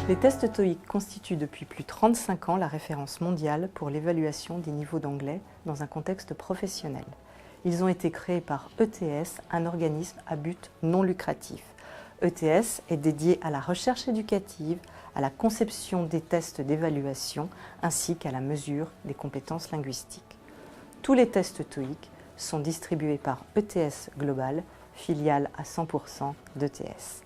Les tests TOEIC constituent depuis plus de 35 ans la référence mondiale pour l'évaluation des niveaux d'anglais dans un contexte professionnel. Ils ont été créés par ETS, un organisme à but non lucratif. ETS est dédié à la recherche éducative, à la conception des tests d'évaluation ainsi qu'à la mesure des compétences linguistiques. Tous les tests TOEIC sont distribués par ETS Global, filiale à 100% d'ETS.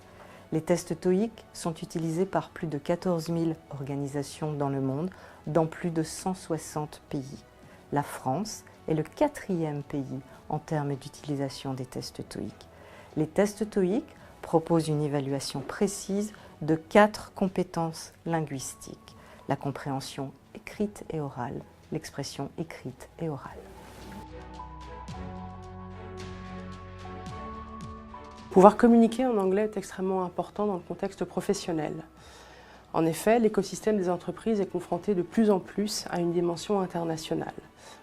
Les tests TOEIC sont utilisés par plus de 14 000 organisations dans le monde, dans plus de 160 pays. La France est le 4e pays en termes d'utilisation des tests TOEIC. Les tests TOEIC proposent une évaluation précise de 4 compétences linguistiques: la compréhension écrite et orale, l'expression écrite et orale. Pouvoir communiquer en anglais est extrêmement important dans le contexte professionnel. En effet, l'écosystème des entreprises est confronté de plus en plus à une dimension internationale.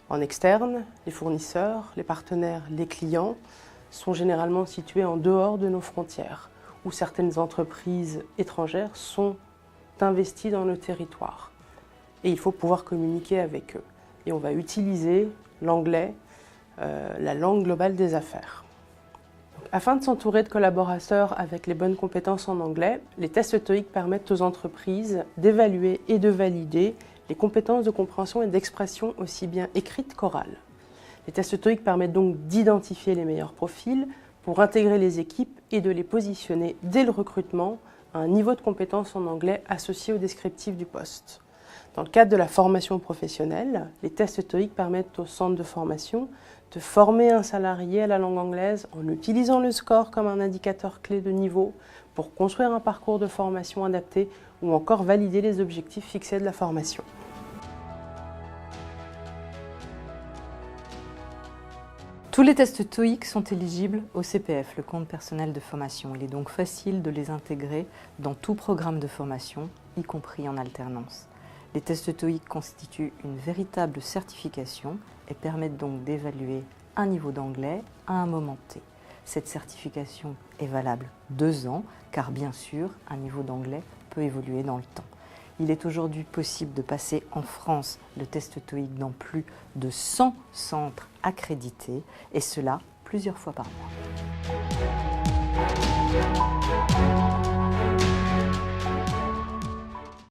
En externe, les fournisseurs, les partenaires, les clients sont généralement situés en dehors de nos frontières, où certaines entreprises étrangères sont investies dans le territoire. Et il faut pouvoir communiquer avec eux. Et on va utiliser l'anglais, la langue globale des affaires. Afin de s'entourer de collaborateurs avec les bonnes compétences en anglais, les tests TOEIC permettent aux entreprises d'évaluer et de valider les compétences de compréhension et d'expression aussi bien écrites qu'orales. Les tests TOEIC permettent donc d'identifier les meilleurs profils pour intégrer les équipes et de les positionner dès le recrutement à un niveau de compétence en anglais associé au descriptif du poste. Dans le cadre de la formation professionnelle, les tests TOEIC permettent aux centres de formation de former un salarié à la langue anglaise en utilisant le score comme un indicateur clé de niveau pour construire un parcours de formation adapté ou encore valider les objectifs fixés de la formation. Tous les tests TOEIC sont éligibles au CPF, le compte personnel de formation. Il est donc facile de les intégrer dans tout programme de formation, y compris en alternance. Les tests TOEIC constituent une véritable certification et permettent donc d'évaluer un niveau d'anglais à un moment T. Cette certification est valable 2 ans, car bien sûr, un niveau d'anglais peut évoluer dans le temps. Il est aujourd'hui possible de passer en France le test TOEIC dans plus de 100 centres accrédités, et cela plusieurs fois par mois.